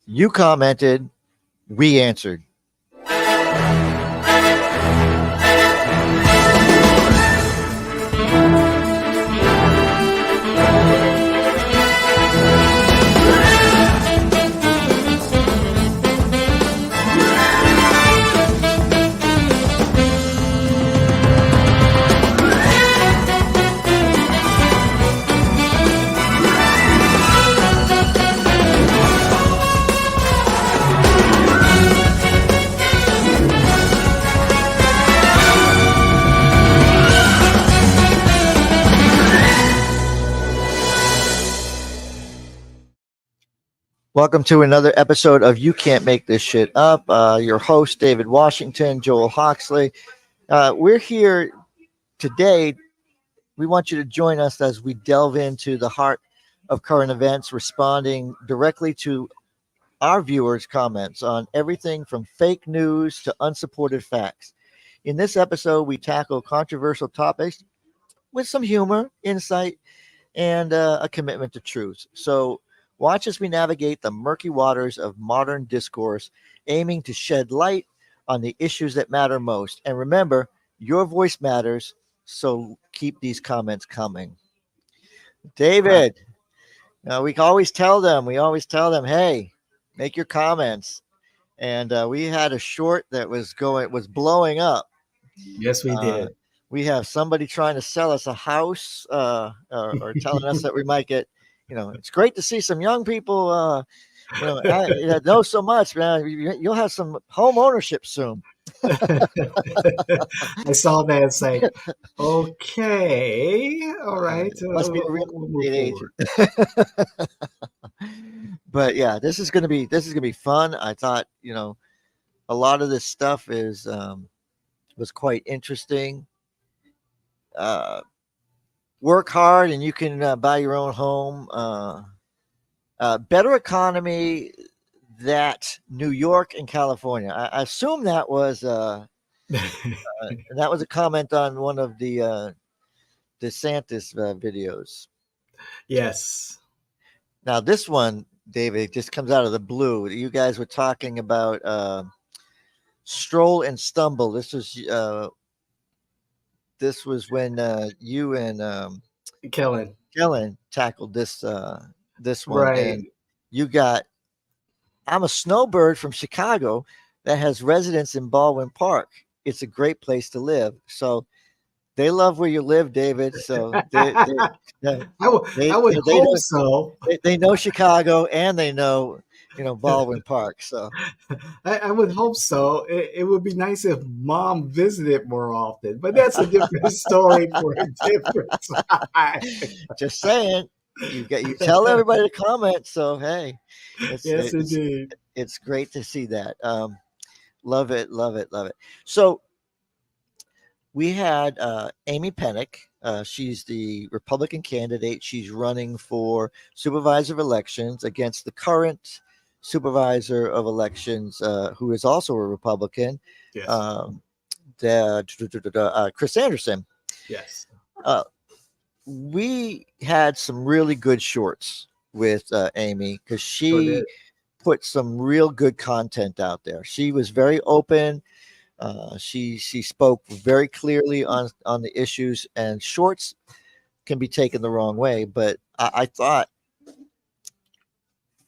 You commented, we answered. Welcome to another episode of You Can't Make This Shit Up. Your host, David Washington, Joel Hoxley. We're here today. We want you to join us as we delve into the heart of current events, responding directly to our viewers' comments on everything from fake news to unsupported facts. In this episode, we tackle controversial topics with some humor, insight, and a commitment to truth. So watch as we navigate the murky waters of modern discourse, aiming to shed light on the issues that matter most. And remember, your voice matters, so keep these comments coming. David, we always tell them, hey, make your comments. And we had a short that was blowing up. Yes, we did. We have somebody trying to sell us a house or telling us that we might get, it's great to see some young people, know so much, man. You'll have some home ownership soon. I saw that. It's like, okay, all right. Must be a real estate agent. But yeah, this is gonna be fun. I thought, a lot of this stuff was quite interesting. Work hard and you can buy your own home. Better economy that New York and California. I assume that was a comment on one of the DeSantis videos. Yes. Now this one, David, just comes out of the blue. You guys were talking about stroll and stumble. This was when you and Kellen tackled this one, right. And you got. I'm a snowbird from Chicago that has residence in Baldwin Park. It's a great place to live. So they love where you live, David. So I would hope so. They know Chicago and they know, Baldwin Park. So I would hope so. It would be nice if Mom visited more often, but that's a different story for a different time. Just saying. You tell everybody to comment. So hey, indeed, it's great to see that. Love it. So we had Amy Pennick. She's the Republican candidate. She's running for supervisor of elections against the current supervisor of elections, who is also a Republican. Yes. Chris Anderson. Yes. We had some really good shorts with Amy because she put some real good content out there. She was very open. She spoke very clearly on the issues, and shorts can be taken the wrong way. But I thought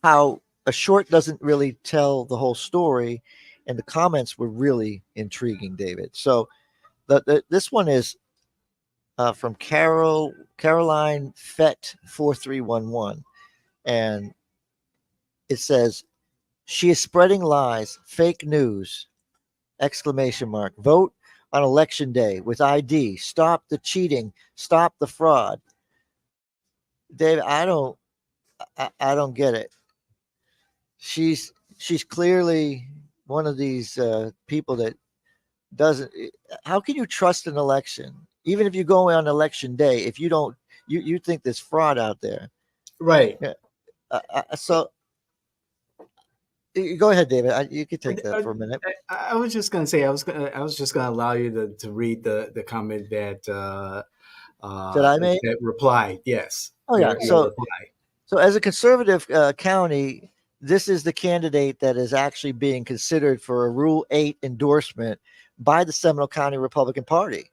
how a short doesn't really tell the whole story, and the comments were really intriguing, David. So this one is from Caroline Fett 4311, and it says, "She is spreading lies, fake news! ! Vote on election day with ID. Stop the cheating. Stop the fraud." Dave, I don't get it. She's clearly one of these people that doesn't. How can you trust an election? Even if you go on election day, if you don't, you think there's fraud out there, right? Yeah. So go ahead, David. You could take that for a minute. I was just going to say, I was just going to allow you to read the comment that I made. That replied, yes. Oh yeah. So as a conservative county, this is the candidate that is actually being considered for a Rule 8 endorsement by the Seminole County Republican Party.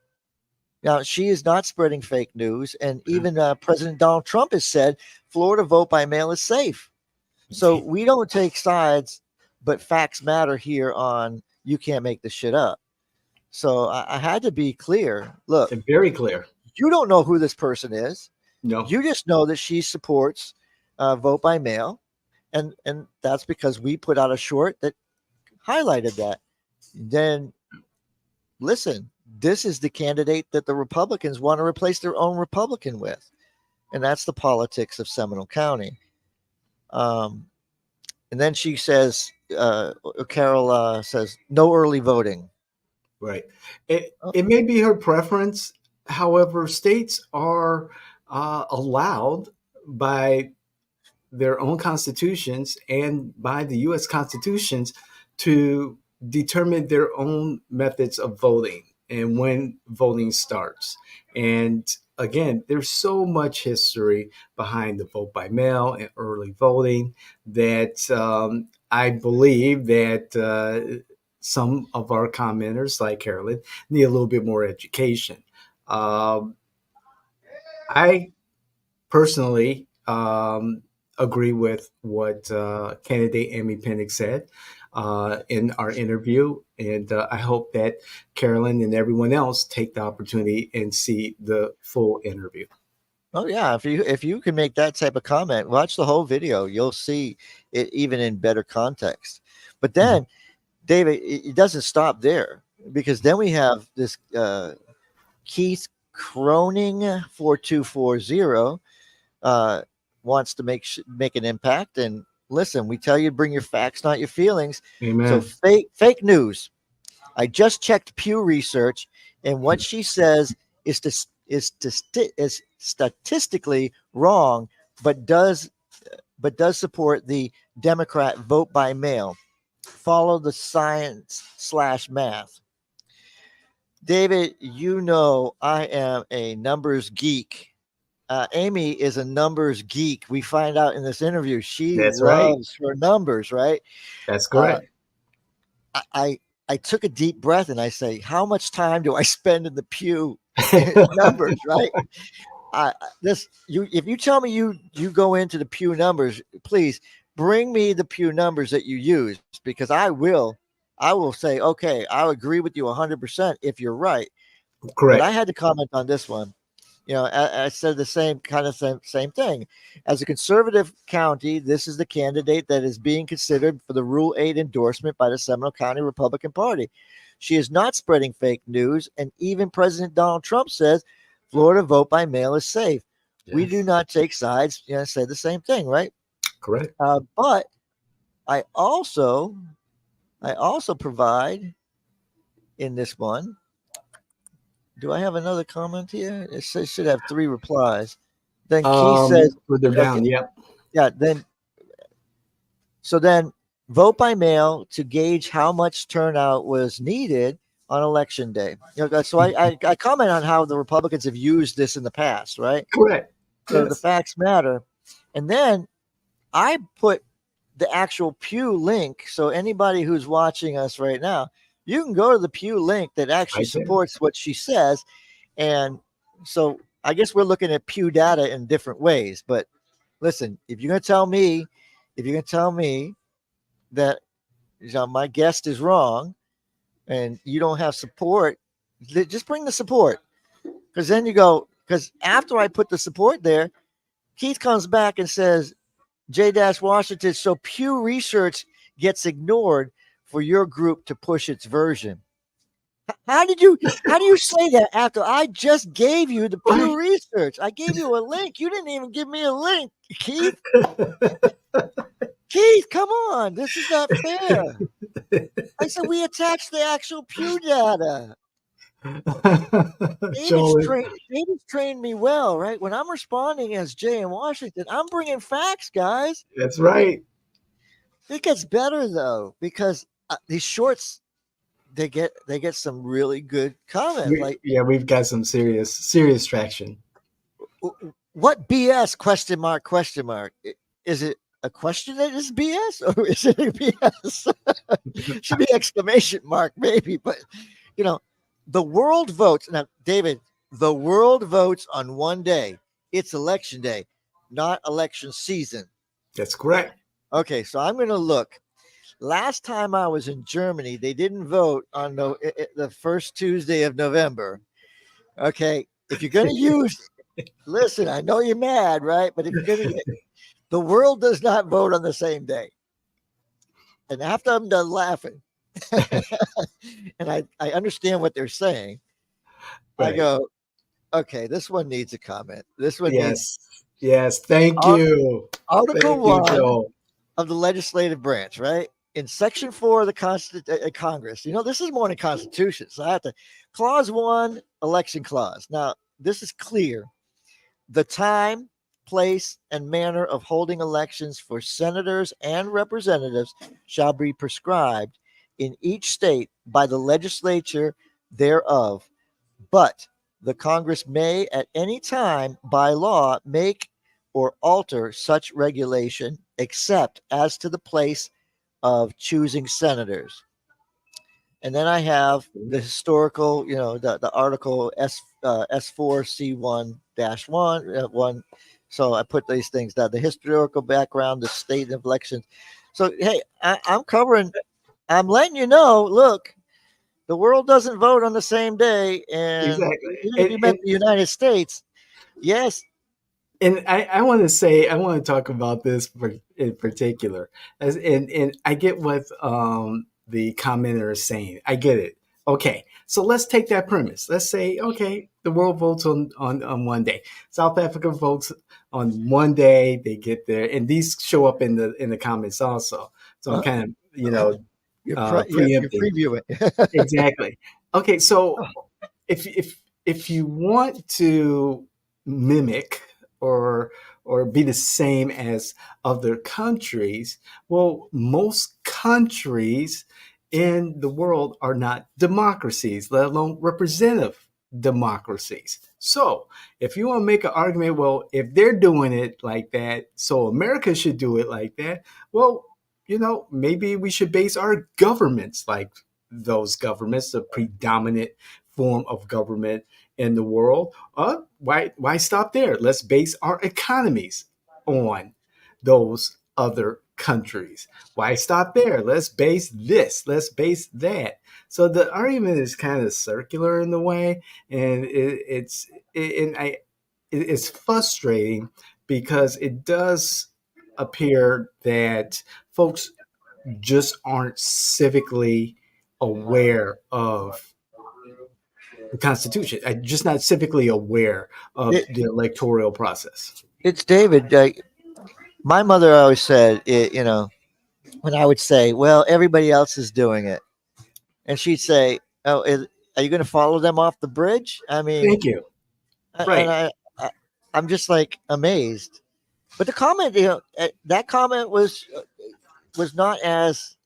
Now, she is not spreading fake news. And even President Donald Trump has said Florida vote by mail is safe. So we don't take sides, but facts matter here on You Can't Make This Shit Up. So I had to be clear. Look, Very clear. you don't know who this person is. No. You just know that she supports vote by mail. And that's because we put out a short that highlighted that. Then listen, this is the candidate that the Republicans want to replace their own Republican with. And that's the politics of Seminole County. And then she says, Carol says, no early voting. Right. It may be her preference. However, states are allowed by their own constitutions and by the U.S. constitutions to determine their own methods of voting and when voting starts. And again, there's so much history behind the vote by mail and early voting that I believe that some of our commenters, like Carolyn, need a little bit more education. I personally agree with what candidate Amy Pennick said in our interview. And I hope that Carolyn and everyone else take the opportunity and see the full interview. Oh yeah, if you can make that type of comment, watch the whole video. You'll see it even in better context. But then, David, it doesn't stop there, because then we have this Keith Croning 4240 wants to make an impact. And listen, we tell you to bring your facts, not your feelings. Amen. So fake news. I just checked Pew Research, and what she says is statistically wrong, but does support the Democrat vote by mail. Follow the science/math. David, you know I am a numbers geek. Amy is a numbers geek. We find out in this interview she loves her numbers, right? That's correct. I took a deep breath and I say, how much time do I spend in the Pew numbers, right? If you tell me you go into the Pew numbers, please bring me the Pew numbers that you use, because I will say, okay, I'll agree with you 100% if you're right. Correct. But I had to comment on this one. You know, I said the same thing. As a conservative county, this is the candidate that is being considered for the Rule 8 endorsement by the Seminole County Republican Party. She is not spreading fake news, and even President Donald Trump says Florida vote by mail is safe. Yes. We do not take sides. You know, say the same thing, right? Correct. But I also provide in this one. Do I have another comment here? It should have 3 replies. Then Keith says, further down, okay, yep. Yeah, then vote by mail to gauge how much turnout was needed on election day. You know, so I comment on how the Republicans have used this in the past, right? Correct. So yes. The facts matter. And then I put the actual Pew link. So anybody who's watching us right now, you can go to the Pew link that actually supports what she says. And so I guess we're looking at Pew data in different ways. But listen, if you're going to tell me that my guest is wrong and you don't have support, just bring the support. Because then you go, because after I put the support there, Keith comes back and says, J-Washington, so Pew Research gets ignored for your group to push its version. How do you say that after I just gave you the Pew Research? I gave you a link. You didn't even give me a link, Keith. Keith, come on. This is not fair. I said we attached the actual Pew data. David's trained me well, right? When I'm responding as Jay in Washington, I'm bringing facts, guys. That's right. It gets better though, because these shorts, they get some really good comments. We've got some serious traction. What BS ? Is it a question that is BS, or is it a BS? Should be exclamation mark, maybe. But you know, the world votes now, David. The world votes on one day. It's election day, not election season. That's correct. Okay, so I'm going to look. Last time I was in Germany, they didn't vote on the first Tuesday of November. Okay, if you're going to use, listen, I know you're mad, right? But if you're going to, the world does not vote on the same day. And after I'm done laughing, and I understand what they're saying, I Right. go, okay, this one needs a comment. This one needs Yes. Yes. Thank you. Article Thank you, 1 Joel. of the legislative branch, right? In Section 4 of the Congress, this is more than Constitution. So I have to, Clause 1, election clause. Now, this is clear. The time, place, and manner of holding elections for senators and representatives shall be prescribed in each state by the legislature thereof. But the Congress may at any time by law make or alter such regulation except as to the place of choosing senators. And then I have the historical, the article S4C1-1 So I put these things down: the historical background, the state of elections. So hey, I'm covering. I'm letting you know. Look, the world doesn't vote on the same day, and Exactly. even if you meant the United States, yes. And I want to say, I want to talk about this in particular, and I get what the commenter is saying. I get it. Okay, so let's take that premise. Let's say, okay, the world votes on one day. South Africa votes on one day. They get there, and these show up in the comments also. So I'm kind of You're preempting. previewing. Exactly. Okay, so if you want to mimic or be the same as other countries, well, most countries in the world are not democracies, let alone representative democracies. So if you want to make an argument, well, if they're doing it like that, so America should do it like that, well, maybe we should base our governments like those governments, the predominant form of government in the world. Why stop there? Let's base our economies on those other countries. Why stop there? Let's base this. Let's base that. So the argument is kind of circular in the way, and it's frustrating because it does appear that folks just aren't civically aware of the Constitution. I'm just not civically aware of It, the electoral process. it's David. My mother always said, when I would say, "Well, everybody else is doing it," and she'd say, "Oh, are you going to follow them off the bridge?" I mean, Thank you. and Right. I'm just like amazed. But the comment, that comment was not as.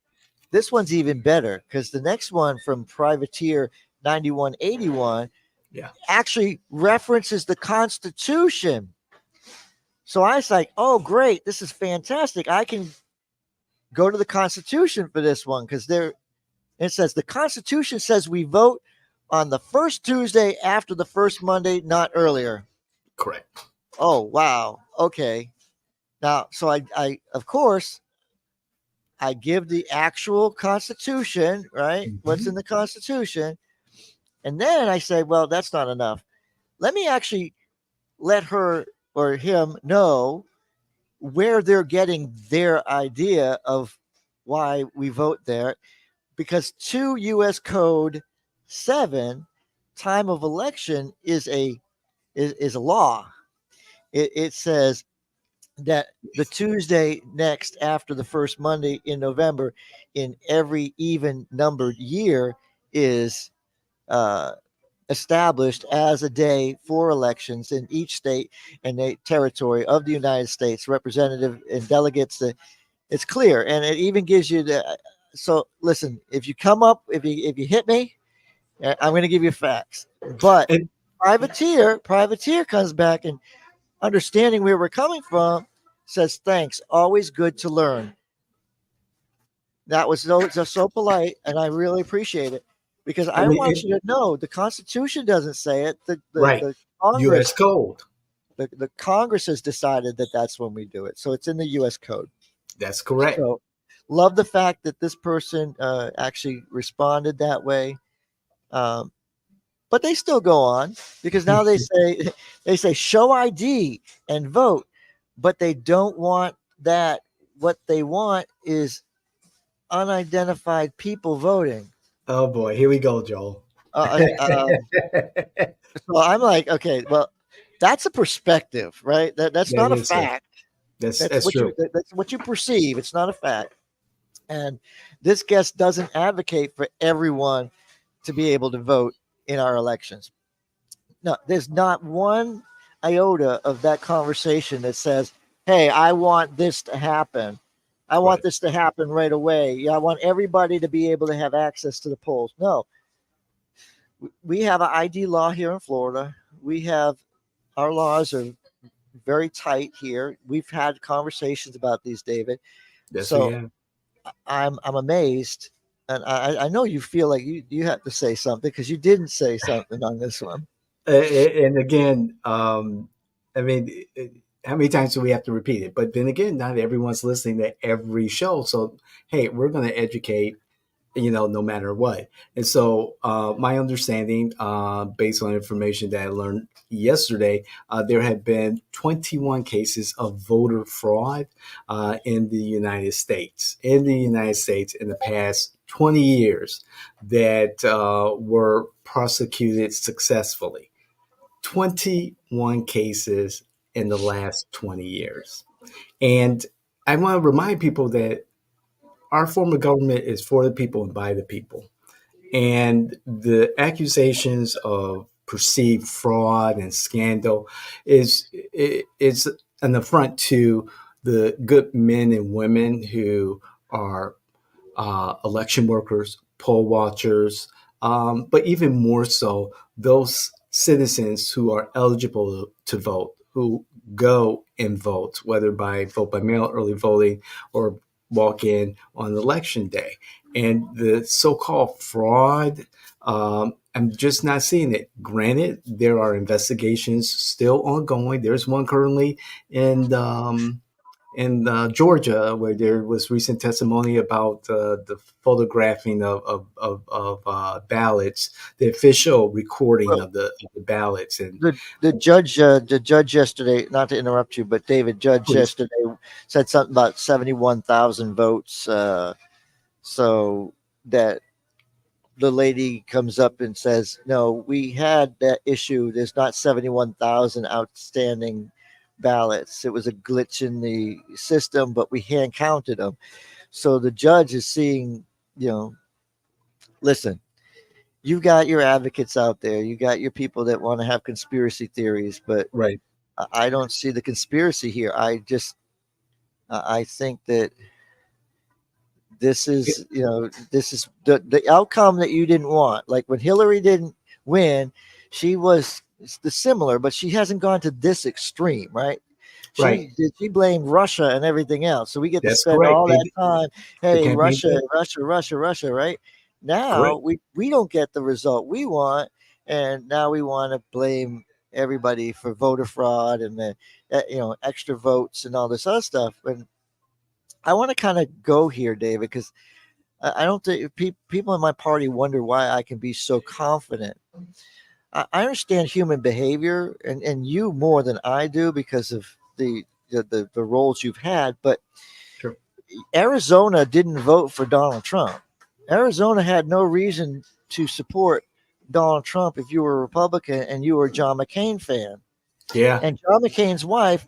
This one's even better because the next one from Privateer 9181 Yeah. actually references the Constitution. So I was like, oh, great. This is fantastic. I can go to the Constitution for this one because it says the Constitution says we vote on the first Tuesday after the first Monday, not earlier. Correct. Oh, wow. Okay. Now, so I of course, I give the actual Constitution, right? What's in Mm-hmm. the Constitution. And then I say, well, that's not enough. Let me actually let her or him know where they're getting their idea of why we vote there. Because 2 U.S. Code 7, time of election is a law. It says that the Tuesday next after the first Monday in November in every even numbered year is uh, established as a day for elections in each state and the territory of the United States, representative and delegates. It's clear, and it even gives you the. So listen, if you come up, if you hit me, I'm going to give you facts. But And privateer comes back and understanding where we're coming from says thanks. Always good to learn. That was so polite, and I really appreciate it because I I mean, want you to know the Constitution doesn't say it. right. The U.S. Congress code. the Congress has decided that that's when we do it. So it's in the U.S. code. That's correct. So love the fact that this person actually responded that way. Um, but they still go on because now they say show ID and vote, but they don't want that. What they want is unidentified people voting. Oh boy, here we go, Joel. So I'm like, okay, well, that's a perspective, right? That's That not a is it. fact. That's true. That's what you perceive. It's not a fact. And this guest doesn't advocate for everyone to be able to vote in our elections. No, there's not one iota of that conversation that says, "Hey, I want this to happen. I want Right. this to happen right away. Yeah, I want everybody to be able to have access to the polls." No, we have an ID law here in Florida. We have our laws are very tight here. We've had conversations about these, David. Yes, we So have. I'm amazed, and I know you feel like you have to say something because you didn't say something on this one. And again, I mean, how many times do we have to repeat it? But then again, not everyone's listening to every show. So, hey, we're going to educate, no matter what. And so, my understanding, based on information that I learned yesterday, there have been 21 cases of voter fraud in the United States. In the United States, in the past 20 years, that were prosecuted successfully. 21 cases in the last 20 years. And I want to remind people that our form of government is for the people and by the people. And the accusations of perceived fraud and scandal is an affront to the good men and women who are election workers, poll watchers, but even more so, those citizens who are eligible to vote, who go and vote, whether by vote by mail, early voting, or walk in on election day. And the so called fraud, I'm just not seeing it. Granted, there are investigations still ongoing. There's one currently in Georgia, where there was recent testimony about the photographing of ballots, the official recording Well, of the ballots, and the judge yesterday, not to interrupt you, but David, judge please, yesterday said something about 71,000 votes. So that the lady comes up and says, "No, we had that issue. There's not 71,000 outstanding ballots. It was a glitch in the system, but we hand counted them." So the judge is seeing, you know, listen, you've got your advocates out there, you got your people that want to have conspiracy theories, but right, I don't see the conspiracy here. I think that this is, you know, this is the outcome that you didn't want. Like when Hillary didn't win, she was the similar, but she hasn't gone to this extreme, right? right. She blamed Russia and everything else. So we get to That's spend correct. all that time, The hey, campaign Russia, did Russia, Russia, Russia, right? Now correct. we don't get the result we want, and now we want to blame everybody for voter fraud and the extra votes and all this other stuff. And I want to kind of go here, David, because I don't think people in my party wonder why I can be so confident. I understand human behavior, and you more than I do because of the roles you've had. But Sure. Arizona didn't vote for Donald Trump. Arizona had no reason to support Donald Trump if you were a Republican and you were a John McCain fan. Yeah, And John McCain's wife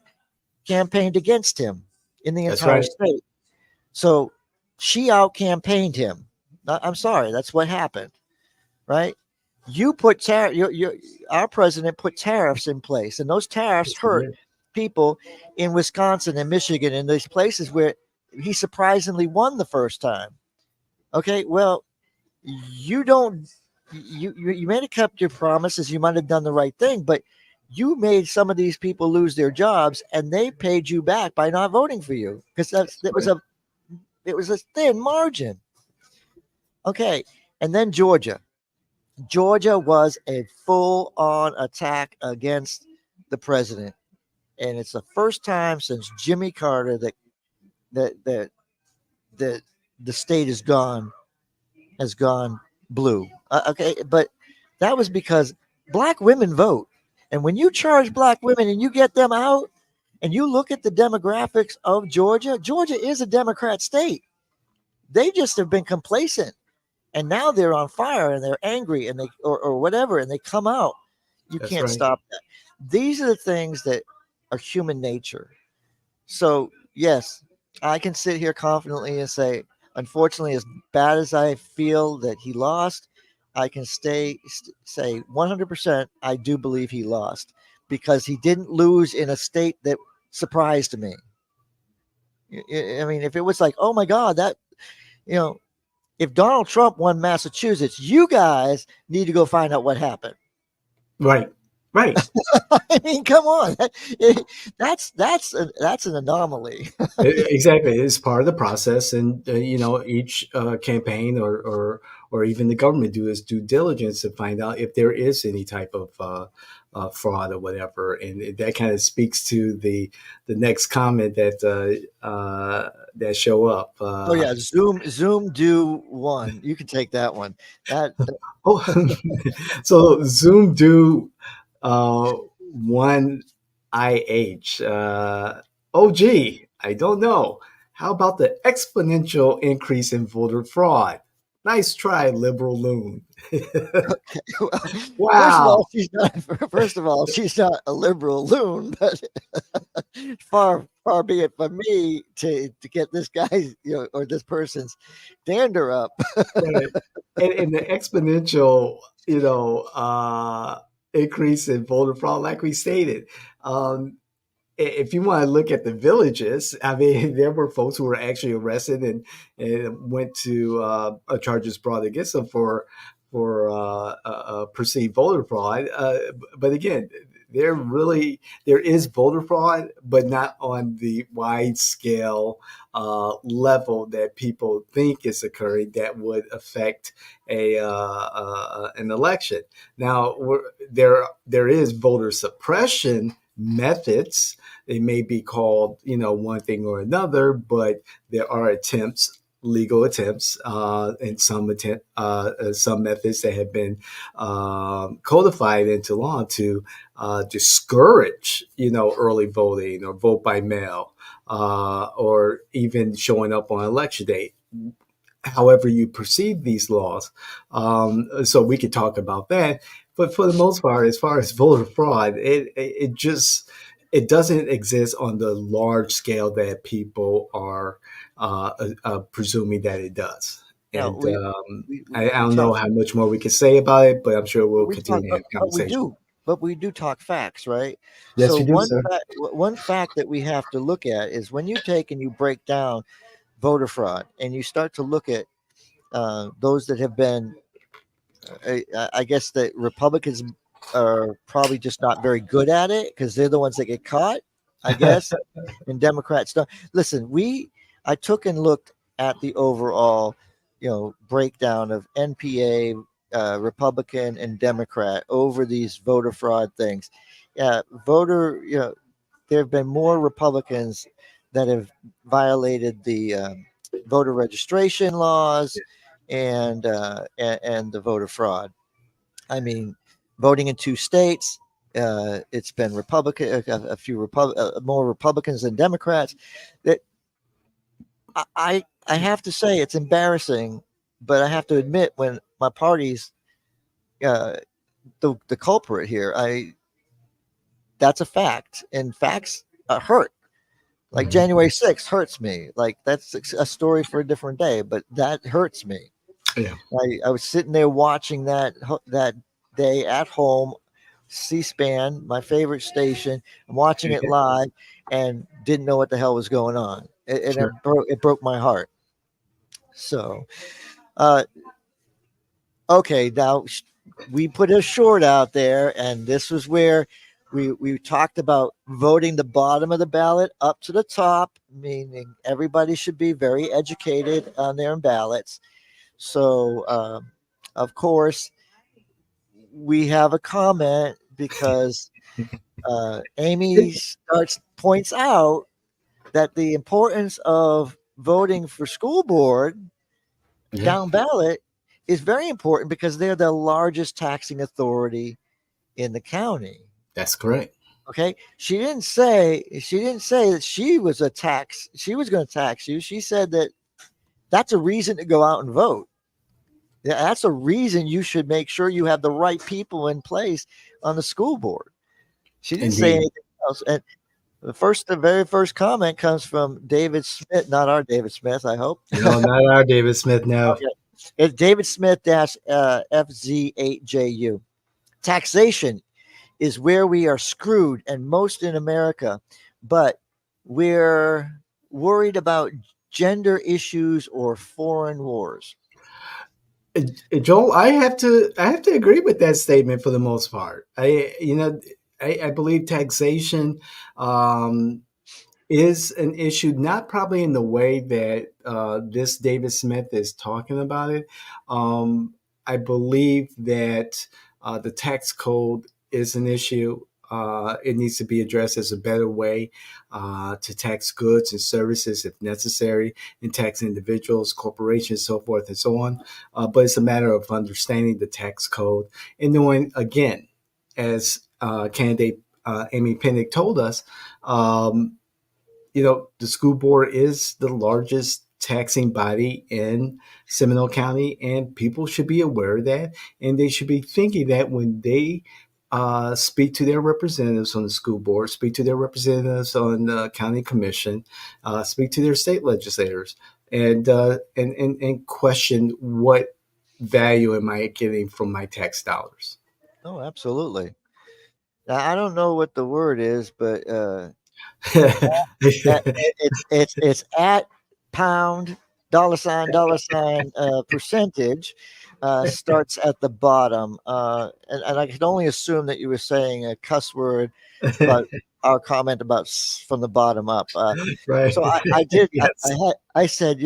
campaigned against him in the that's entire right. state. So she out campaigned him. I'm sorry, that's what happened, right? You put our president put tariffs in place, and those tariffs Yes, he hurt did. people in Wisconsin and Michigan and these places where he surprisingly won the first time. Okay, well, you don't you may have kept your promises, you might have done the right thing, but you made some of these people lose their jobs, and they paid you back by not voting for you because it was a thin margin. Okay, and then Georgia. Georgia was a full on attack against the president, and it's the first time since Jimmy Carter that that that the state has gone blue. Okay, but that was because black women vote, and when you charge black women and you get them out, and you look at the demographics of Georgia, Georgia is a Democrat state. They just have been complacent, and now they're on fire and they're angry and or whatever, and they come out. You That's can't right. stop that. These are the things that are human nature. So yes, I can sit here confidently and say, unfortunately, as bad as I feel that he lost, I can say 100% I do believe he lost because he didn't lose in a state that surprised me. I mean, if it was like, oh my God, that, you know, if Donald Trump won Massachusetts, you guys need to go find out what happened. Right. Right. I mean, come on, that's an anomaly. Exactly, it's part of the process, and each campaign or even the government do its due diligence to find out if there is any type of fraud or whatever, and that kind of speaks to the next comment that show up. Oh yeah, Zoom do one. You can take that one. That Oh, so Zoom do one IH. Oh, gee, I don't know. How about the exponential increase in voter fraud? Nice try, liberal loon. first of all, Wow. she's not. First of all, she's not a liberal loon, but far be it from me to get this guy's or this person's dander up. Right. And the exponential, increase in voter fraud, like we stated. If you want to look at the villages, I mean, there were folks who were actually arrested and went to charges brought against them for perceived voter fraud. But again, there is voter fraud, but not on the wide scale level that people think is occurring that would affect an election. Now, there is voter suppression methods. They may be called, one thing or another, but there are legal attempts, and some methods that have been codified into law to discourage, early voting or vote by mail, or even showing up on election day. However you perceive these laws. So we could talk about that. But for the most part, as far as voter fraud, it doesn't exist on the large scale that people are presuming that it does. Now And I we don't know talk how much more we can say about it, but I'm sure we'll we talk continue to have a conversation. but we do talk facts, right? Yes, So you do, sir. one fact that we have to look at is when you take and you break down voter fraud and you start to look at those that have been I guess that Republicans are probably just not very good at it because they're the ones that get caught, I guess, and Democrats don't. Listen, I took and looked at the overall, breakdown of NPA, Republican and Democrat over these voter fraud things. There have been more Republicans that have violated the voter registration laws and the voter fraud. I mean, voting in two states. It's been Republican, a few more Republicans than Democrats. That I have to say it's embarrassing, but I have to admit when my party's uh, the culprit here. That's a fact, and facts hurt. Like Mhm. January 6th hurts me. Like that's a story for a different day, but that hurts me. Yeah. I was sitting there watching that day at home, C-SPAN, my favorite station, and watching it live, and didn't know what the hell was going on, and Sure. it broke my heart. So, uh, okay, now we put a short out there, and this was where We talked about voting the bottom of the ballot up to the top, meaning everybody should be very educated on their ballots. So, of course, we have a comment because Amy starts points out that the importance of voting for school board Yeah, down ballot is very important because they're the largest taxing authority in the county. that's correct. Okay, she didn't say that she was going to tax you. She said that that's a reason to go out and vote. Yeah, that's a reason you should make sure you have the right people in place on the school board. She didn't say Indeed. anything else. And the very first comment comes from David Smith, not our David Smith, I hope. No, not our David Smith. No. Okay. It's David Smith dash FZ8JU. Taxation is where we are screwed, and most in America, but we're worried about gender issues or foreign wars. Joel, I have to agree with that statement for the most part. I believe taxation um, is an issue, not probably in the way that this David Smith is talking about it. Um, I believe that the tax code is an issue. It needs to be addressed as a better way to tax goods and services if necessary, and tax individuals, corporations, so forth and so on. But it's a matter of understanding the tax code and knowing, again, as candidate Amy Pinnick told us, the school board is the largest taxing body in Seminole County, and people should be aware of that, and they should be thinking that when they speak to their representatives on the school board, speak to their representatives on the county commission, speak to their state legislators, and question what value am I getting from my tax dollars. Oh, absolutely. Now, I don't know what the word is, but it's at pound dollar sign percentage starts at the bottom, and I can only assume that you were saying a cuss word about our comment about from the bottom up. Right. So I did Yes. I said,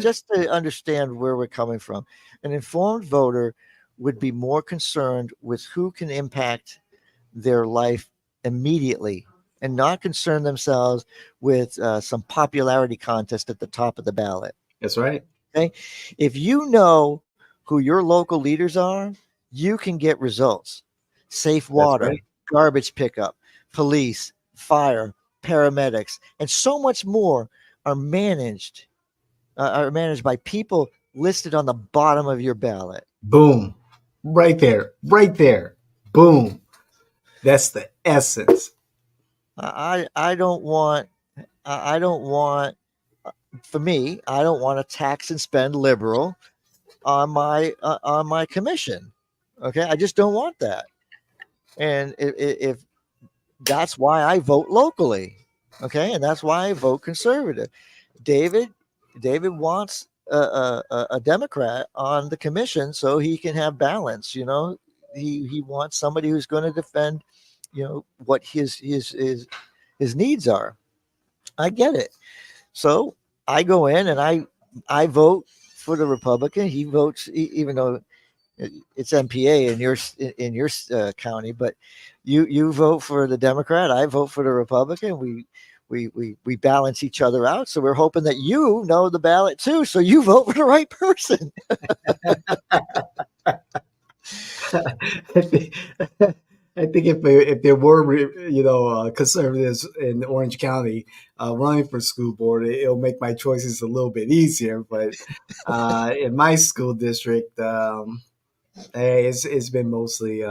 just to understand where we're coming from, an informed voter would be more concerned with who can impact their life immediately and not concern themselves with some popularity contest at the top of the ballot. That's right. Okay. If you know who your local leaders are, you can get results. Safe That's water, right. garbage pickup, police, fire, paramedics, and so much more are managed by people listed on the bottom of your ballot. Boom. Right there. Right there. Boom. That's the essence. I don't want I don't want for me I don't want to tax and spend liberal on my commission. Okay, I just don't want that. And if that's why I vote locally, okay, and that's why I vote conservative. David David wants a Democrat on the commission so he can have balance. He wants somebody who's going to defend, what his needs are. I get it. So I go in and I vote for the Republican. He votes, even though it's MPA in your county, but you vote for the Democrat. I vote for the Republican. We balance each other out. So we're hoping that you know the ballot too, so you vote for the right person. I think, I think if there were conservatives in Orange County running for school board, it'll make my choices a little bit easier. But in my school district, it's been mostly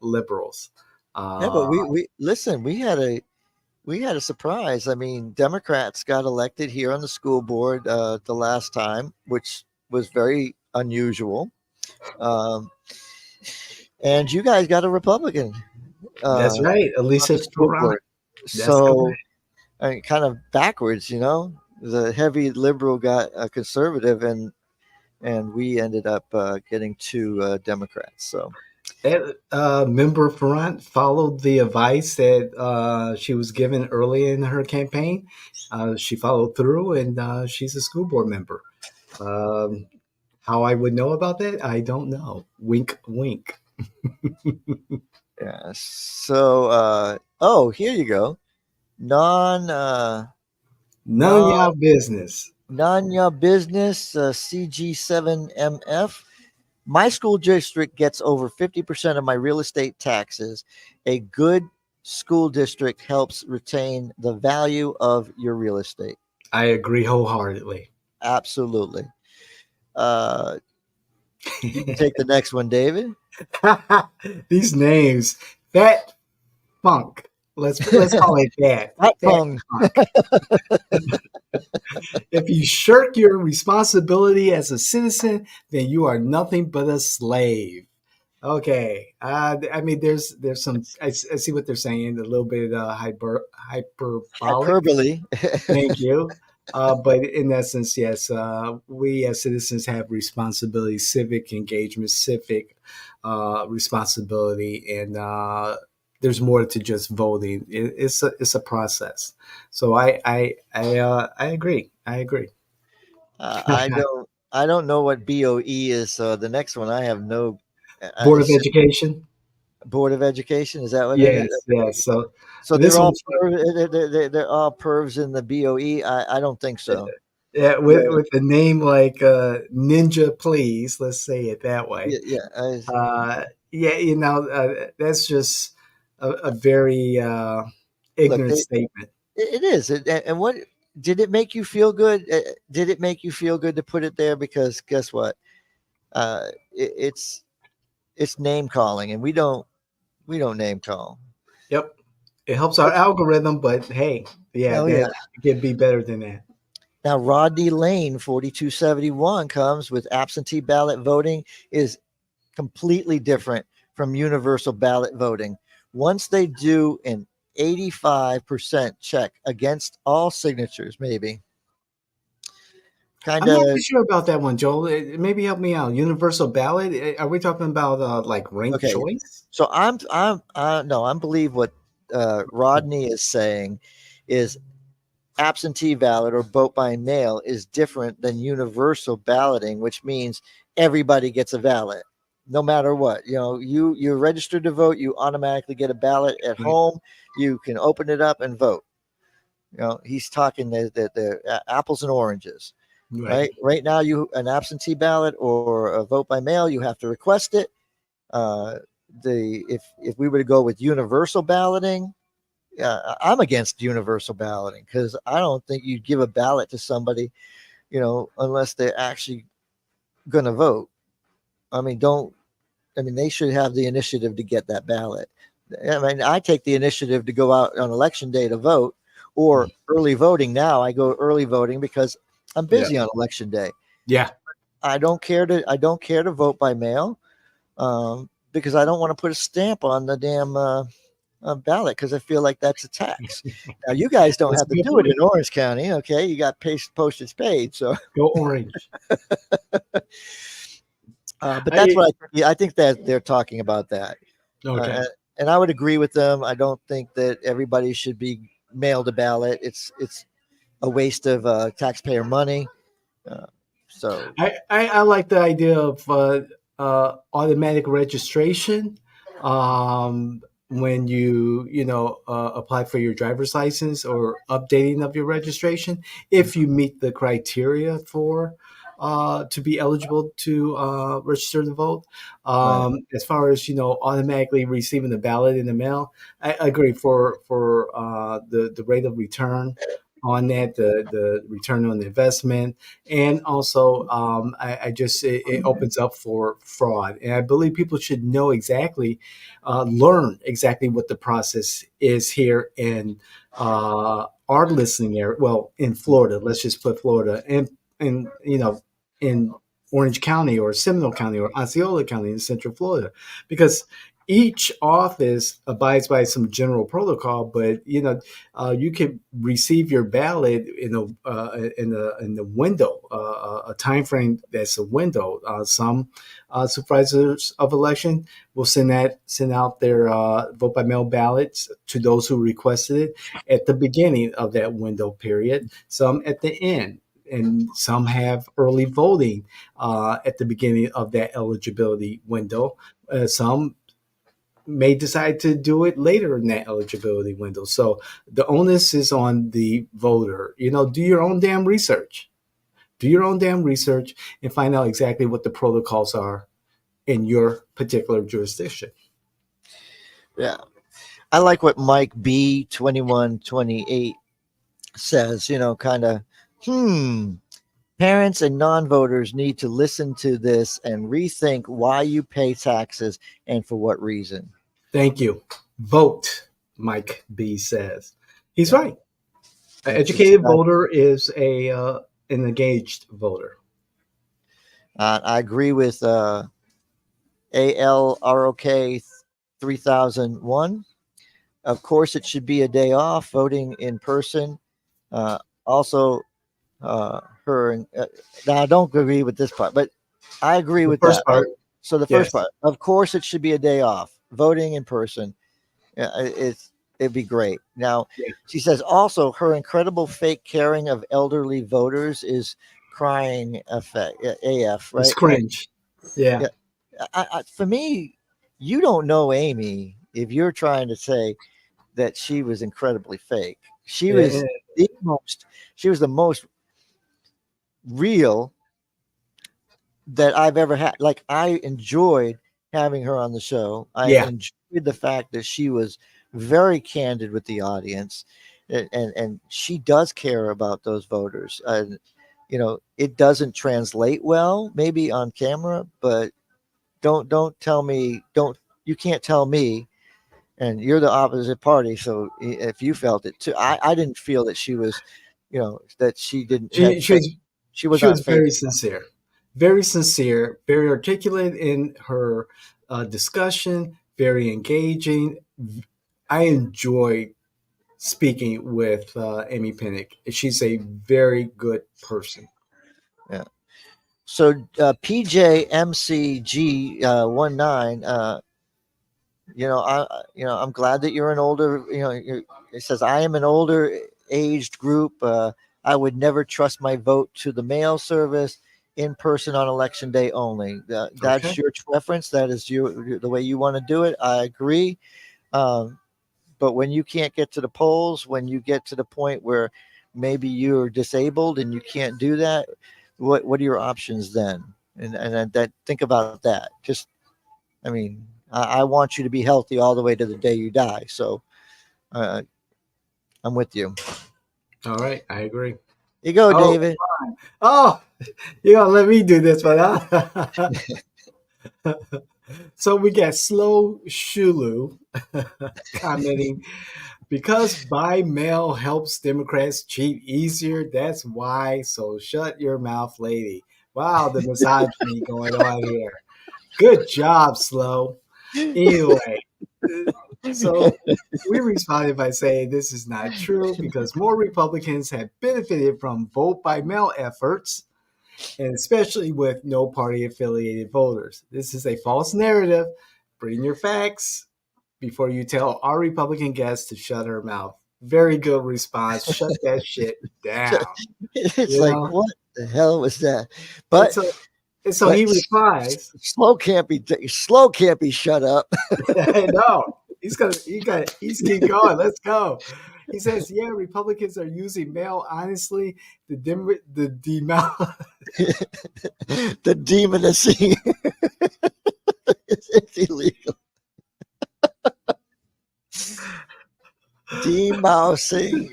liberals. Yeah, but Uh, we listen. We had a surprise. I mean, Democrats got elected here on the school board the last time, which was very unusual. Um, and you guys got a Republican that's uh, right, on the Alicia school Torana. board. That's correct. So, I mean, kind of backwards, the heavy liberal got a conservative, and we ended up getting two Democrats. So, Member Ferrant followed the advice that she was given early in her campaign. She followed through, and she's a school board member. Um, how I would know about that, I don't know. Wink, wink. Yeah. So, oh, here you go. Non, None of non, y'all business. non your business. CG7MF. My school district gets over 50% of my real estate taxes. A good school district helps retain the value of your real estate. I agree wholeheartedly. Absolutely. Uh, you can take the next one, David. These names, Fat Funk. Let's call it that. Hot Fat pong. Funk. If you shirk your responsibility as a citizen, then you are nothing but a slave. Okay. I mean, there's some. I see what they're saying. A little bit hyperbolic. Hyperbole. Thank you. But in essence, yes, we as citizens have responsibility, civic engagement, civic responsibility, and there's more to just voting. It's a process. So I agree. I agree. I don't know what BOE is. So the next one I have no. Board of It's Education. Board of Education. Is that what it is? Yes, yes. So So they're this all one's they're all pervs in the BOE. I don't think so. yeah, Yeah, with a name like Ninja Please, let's say it that way. yeah, yeah. Uh, yeah, that's just a very Look, ignorant statement. it is. And what did it make you feel good? Did it make you feel good to put it there? Because guess what? It's name calling, and we don't name call. Yep, it helps our algorithm, but hey, yeah, Oh that yeah. can be better than that. Now Rodney Lane 4271 comes with absentee ballot voting is completely different from universal ballot voting. Once they do an 85% check against all signatures, maybe kind I'm not too of sure about that one, Joel. Maybe help me out. Universal ballot? Are we talking about like ranked okay. choice? So I no, I believe what Rodney is saying is absentee ballot or vote by mail is different than universal balloting, which means everybody gets a ballot no matter what. You're registered to vote, you automatically get a ballot at Right. home. You can open it up and vote. He's talking the apples and oranges. Right. Right now, you an absentee ballot or a vote by mail, you have to request it. uh, if we were to go with universal balloting, I'm against universal balloting because I don't think you'd give a ballot to somebody, unless they're actually going to vote. I mean, don't. I mean, they should have the initiative to get that ballot. I mean, I take the initiative to go out on election day to vote, or early voting. Now I go early voting because I'm Yeah. busy on election day. Yeah. I don't care to vote by mail, because I don't want to put a stamp on the damn ballot because I feel like that's a tax. Now you guys don't That's have a to good do it point. in Orange County, okay? You got postage paid, so. Go orange. But that's I what I think that they're talking about that, okay. uh, and I would agree with them. I don't think that everybody should be mailed a ballot. It's a waste of taxpayer money. Uh, so I like the idea of automatic registration when you apply for your driver's license or updating of your registration if you meet the criteria for to be eligible to register to vote. right, As far as automatically receiving the ballot in the mail, I agree for the rate of return on that, the return on the investment, and also I just it opens up for fraud, and I believe people should know exactly, learn exactly what the process is here in our listening area. Well, in Florida, let's just put Florida, and in Orange County or Seminole County or Osceola County in Central Florida, because each office abides by some general protocol, but you can receive your ballot in the window, a time frame that's a window. Some supervisors of election will send out their vote by mail ballots to those who requested it at the beginning of that window period. Some at the end. And some have early voting at the beginning of that eligibility window. Some may decide to do it later in that eligibility window. So the onus is on the voter. Do your own damn research. Do your own damn research and find out exactly what the protocols are in your particular jurisdiction. Yeah. I like what Mike B 2128 says, kind of, parents and non-voters need to listen to this and rethink why you pay taxes and for what reason. Thank you. Vote, Mike B says. He's Yeah. right. An educated voter is an engaged voter. I agree with ALROK 3001. Of course, it should be a day off. Voting in person. Also, her. Now, I don't agree with this part, but I agree with first that. Part. So the first part, of course, it should be a day off. Voting in person. It'd be great. Now, she says also her incredible fake caring of elderly voters is crying effect AF, right? It's cringe. Yeah. For me, you don't know Amy if you're trying to say that she was incredibly fake. She was the most real that I've ever had. Like, I enjoyed having her on the show. I enjoyed the fact that she was very candid with the audience, and she does care about those voters. And it doesn't translate well maybe on camera, but don't tell me, you can't tell me, and you're the opposite party, so if you felt it too, I didn't feel that she was, that she didn't she was very sincere, very articulate in her discussion, very engaging. I enjoy speaking with Amy Pinnock. She's a very good person. Yeah. So PJMCG 19, I'm glad that you're an older, it says I am an older aged group. I would never trust my vote to the mail service, in person on election day only. That's your preference. That is the way you want to do it. I agree. But when you can't get to the polls, when you get to the point where maybe you're disabled and you can't do that, what are your options then? And that, think about that. Just, I mean, I want you to be healthy all the way to the day you die. So I'm with you. All right. I agree. You go, David. Oh, you gonna let me do this one, huh? So we got Slow Shulu commenting, because by mail helps Democrats cheat easier. That's why. So shut your mouth, lady. Wow, the misogyny going on here. Good job, Slow. Anyway, so we responded by saying this is not true because more Republicans have benefited from vote by mail efforts, and especially with no party affiliated voters. This is a false narrative. Bring your facts before you tell our Republican guest to shut her mouth. Very good response. Shut that shit down. It's like, what the hell was that? But so he replies, Slow can't be shut up. No, he's keep going. Let's go. He says, "Yeah, Republicans are using mail honestly. The demonacy it's illegal. Demousing.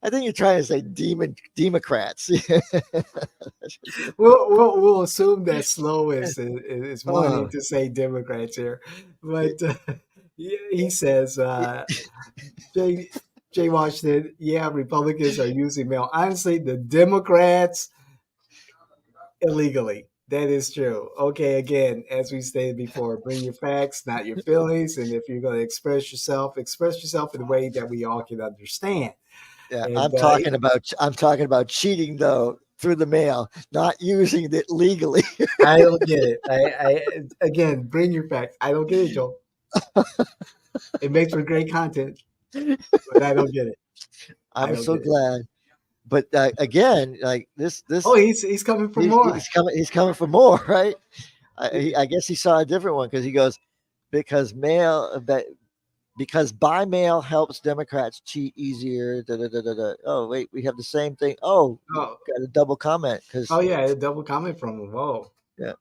I think you're trying to say Democrats. We'll assume that Slow is wanting to say Democrats here, but he says, Jay Washington, yeah, Republicans are using mail. Honestly, the Democrats illegally. That is true. Okay, again, as we stated before, bring your facts, not your feelings. And if you're going to express yourself in a way that we all can understand. Yeah, And I'm talking about cheating though through the mail, not using it legally. I don't get it. Again, bring your facts. I don't get it, Joe. It makes for great content, but I don't get it. I I'm don't so get it. glad. But again, like Oh, this, he's coming for more. he's coming for more, right? He- I guess he saw a different one because he goes because mail that because by mail helps Democrats cheat easier. Da, da, da, da, da. Oh wait, we have the same thing. Oh, we Oh, got a double comment oh because yeah, a double comment from him. Whoa. yeah.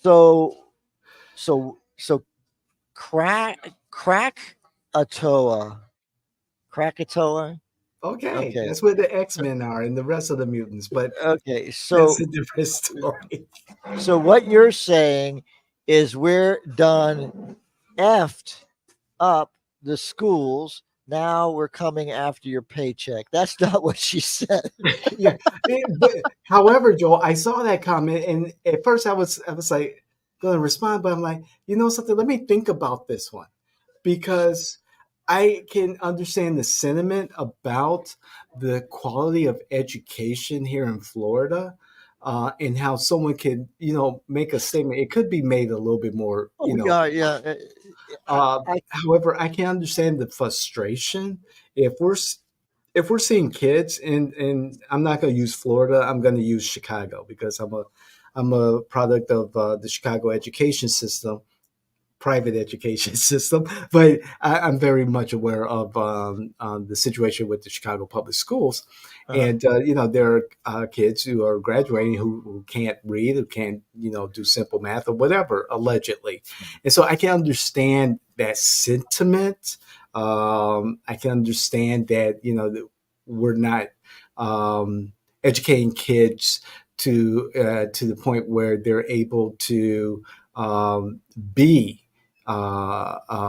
So so crack Atoa Krakatoa. Okay, Okay, that's where the X Men are and the rest of the mutants, but okay. that's a different story. So what you're saying is we're done effed up the schools. Now we're coming after your paycheck. That's not what she said. Yeah. But however, Joel, I saw that comment, and at first I was like going to respond, but I'm like, you know something? Let me think about this one because I can understand the sentiment about the quality of education here in Florida. And how someone can, make a statement. It could be made a little bit more, Oh yeah, yeah. however, I can understand the frustration if we're seeing kids, and I'm not going to use Florida. I'm going to use Chicago because I'm a product of the Chicago education system, private education system. But I'm very much aware of the situation with the Chicago public schools, Uh-huh. and there are kids who are graduating who can't read, who can't do simple math or whatever, allegedly, and so I can understand that sentiment. I can understand that that we're not um, educating kids to the point where they're able to be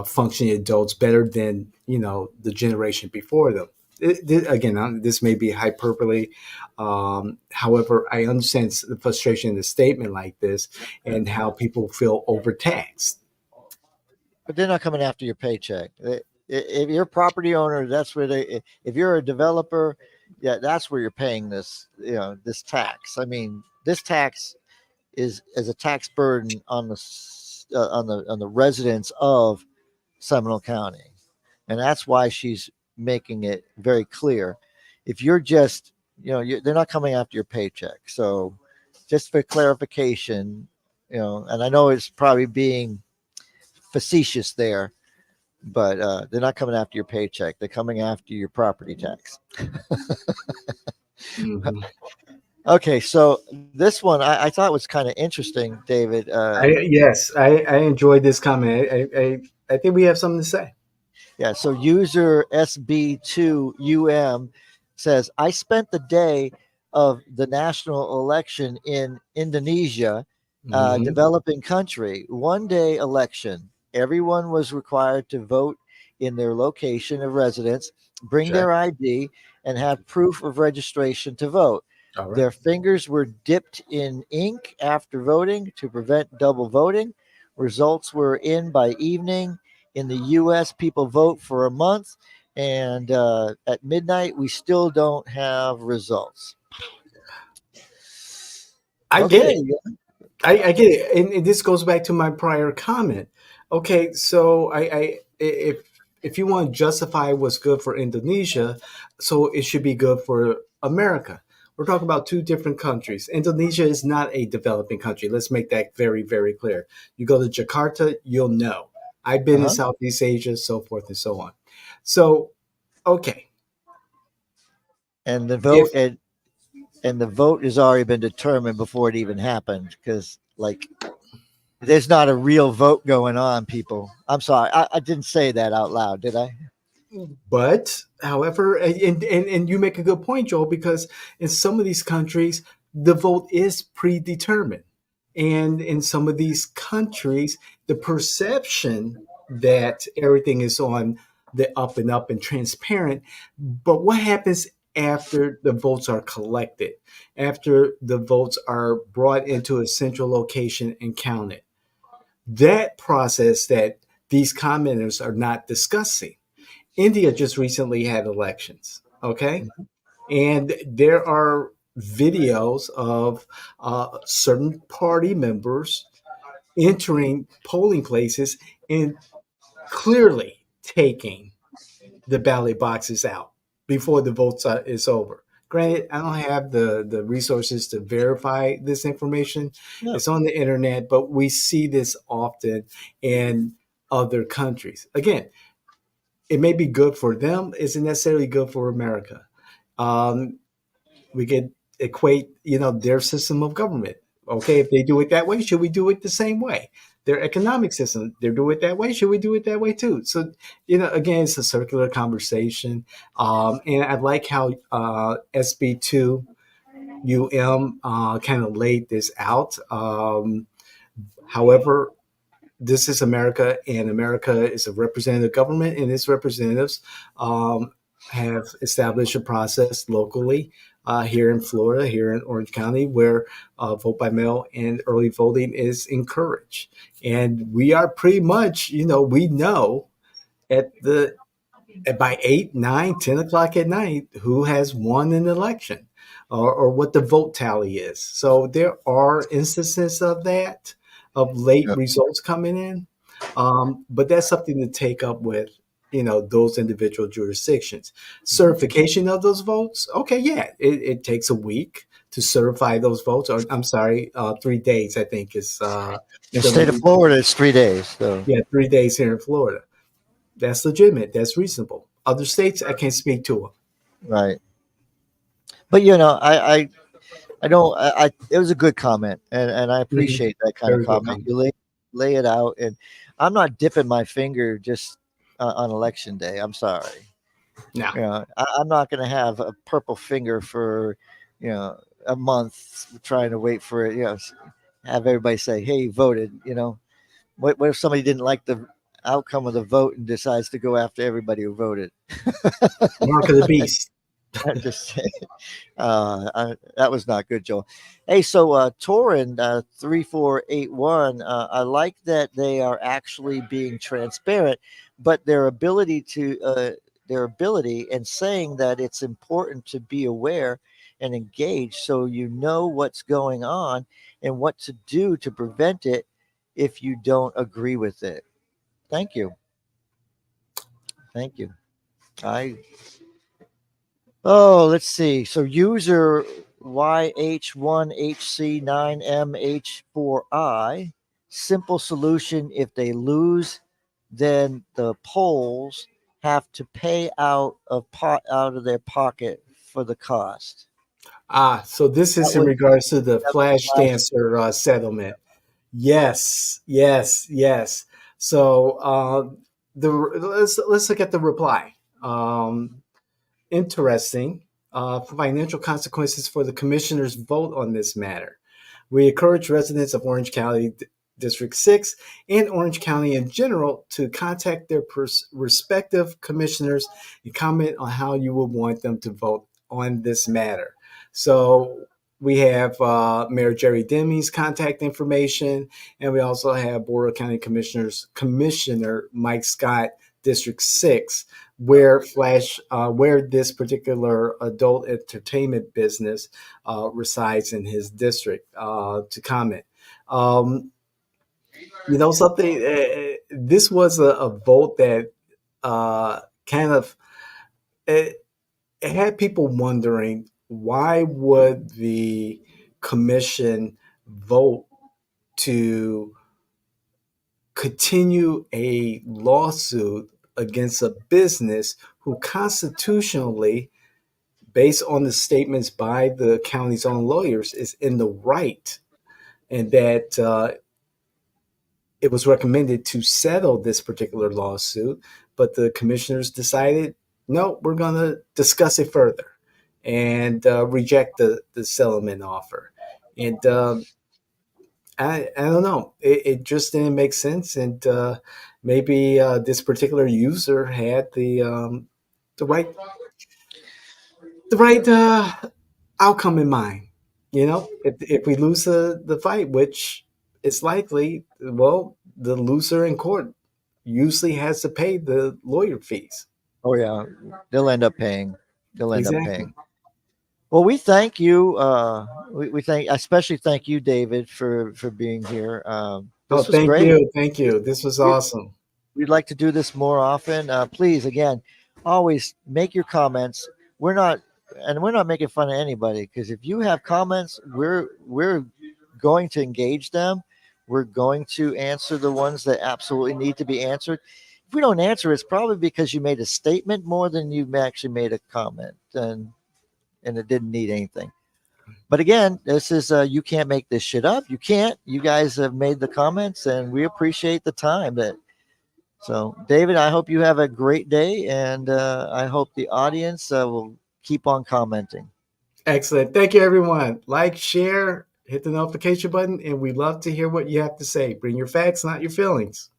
functioning adults better than the generation before them. Again, this may be hyperbole. However, I understand the frustration in a statement like this Yeah. and how people feel overtaxed. But they're not coming after your paycheck. If you're a property owner, that's where they. If you're a developer, yeah, that's where you're paying this. This tax. I mean, this tax is a tax burden on the residents of Seminole County, and that's why she's making it very clear. If you're just, they're not coming after your paycheck. So, just for clarification, and I know it's probably being facetious there, but they're not coming after your paycheck. They're coming after your property tax. Mhm. Okay, so this one I thought was kind of interesting, David. Yes, I enjoyed this comment. I think we have something to say. Yeah, so user SB2UM says, I spent the day of the national election in Indonesia, Hmm. developing country. One day election. Everyone was required to vote in their location of residence, bring Check. their ID, and have proof of registration to vote. All right. Their fingers were dipped in ink after voting to prevent double voting. Results were in by evening. In the US, people vote for a month, and at midnight, we still don't have results. I get Okay. it. I get it, and this goes back to my prior comment. Okay, so if you want to justify what's good for Indonesia, so it should be good for America. We're talking about two different countries. Indonesia is not a developing country. Let's make that very, very clear. You go to Jakarta, you'll know. I've been in Uh-huh. Southeast Asia, so forth and so on. So, okay, And the if vote and the vote has already been determined before it even happened because like there's not a real vote going on, people. I'm sorry. I didn't say that out loud, did I? But, however, and you make a good point, Joel, because in some of these countries, the vote is predetermined. And in some of these countries, the perception that everything is on the up and up and transparent. But what happens after the votes are collected, after the votes are brought into a central location and counted. That process that these commenters are not discussing. India just recently had elections, okay? And there are videos of certain party members entering polling places and clearly taking the ballot boxes out before the vote is over. Granted, I don't have the resources to verify this information. Yeah. It's on the internet, but we see this often in other countries. Again, it may be good for them, isn't necessarily good for America. Um, we could equate, their system of government. Okay, if they do it that way, should we do it the same way? Their economic system, they do it that way. Should we do it that way too? So, again, it's a circular conversation. And I like how SB2 kind of laid this out. However, this is America, and America is a representative government, and its representatives um, have established a process locally here in Florida, here in Orange County, where vote by mail and early voting is encouraged. And we are pretty much, we know at the by 8, 9, 10 o'clock at night who has won an election, or what the vote tally is. So there are instances of that, of late Yeah. results coming in, but that's something to take up with those individual jurisdictions. Certification of those votes, okay, yeah, it takes a week to certify those votes, or I'm sorry, 3 days I think is In the the state of Florida, it's 3 days. So, yeah, 3 days here in Florida. That's legitimate. That's reasonable. Other states, I can't speak to them. right. But I don't. It was a good comment, and I Mhm. appreciate that kind of Very good comment. comment. You lay it out, and I'm not dipping my finger just on election day. I'm sorry. Now, I'm not going to have a purple finger for, you know, a month trying to wait for it. Have everybody say, "Hey, you voted." What if somebody didn't like the outcome of the vote and decides to go after everybody who voted? mark of the beast. I'm just saying. That was not good, Joel. Hey, so Torin 3481. I like that they are actually being transparent, but their ability and saying that it's important to be aware and engage, so you know what's going on and what to do to prevent it if you don't agree with it. Thank you, thank you. I Oh, let's see. So user YH1HC9MH4I, simple solution. If they lose, then the polls have to pay out of their pocket for the cost. So this That is in was regards to the that was flash last. dancer settlement. Yes, yes, yes. So the let's look at the reply. Interesting. Financial consequences for the commissioner's vote on this matter. We encourage residents of Orange County District 6 and Orange County in general to contact their respective commissioners and comment on how you would want them to vote on this matter. So we have Mayor Jerry Deming's contact information, and we also have Board of County Commissioners Commissioner Mike Scott, District 6, where this particular adult entertainment business resides in his district, to comment. Um, something. This was a vote that kind of it, it had people wondering, why would the commission vote to continue a lawsuit against a business who constitutionally, based on the statements by the county's own lawyers, is in the right, and that it was recommended to settle this particular lawsuit, but the commissioners decided, no, we're going to discuss it further and reject the settlement offer. And I don't know, it just didn't make sense. And maybe this particular user had the right the right outcome in mind. You know, if we lose the fight, which is likely, well, the loser in court usually has to pay the lawyer fees. Oh yeah, they'll end up paying. They'll end up Exactly. paying. Well, we thank you. We thank, especially thank you, David, for being here. Oh, This was thank great. you. Thank you. This was We, awesome. we'd like to do this more often. Please, again, always make your comments. We're not, and we're not making fun of anybody, because if you have comments, we're going to engage them. We're going to answer the ones that absolutely need to be answered. If we don't answer, it's probably because you made a statement more than you actually made a comment, and it didn't need anything. But again, this is you can't make this shit up. You can't. You guys have made the comments, and we appreciate the time that. So, David, I hope you have a great day, and I hope the audience will keep on commenting. Excellent. Thank you, everyone. Like, share, hit the notification button, and we love to hear what you have to say. Bring your facts, not your feelings.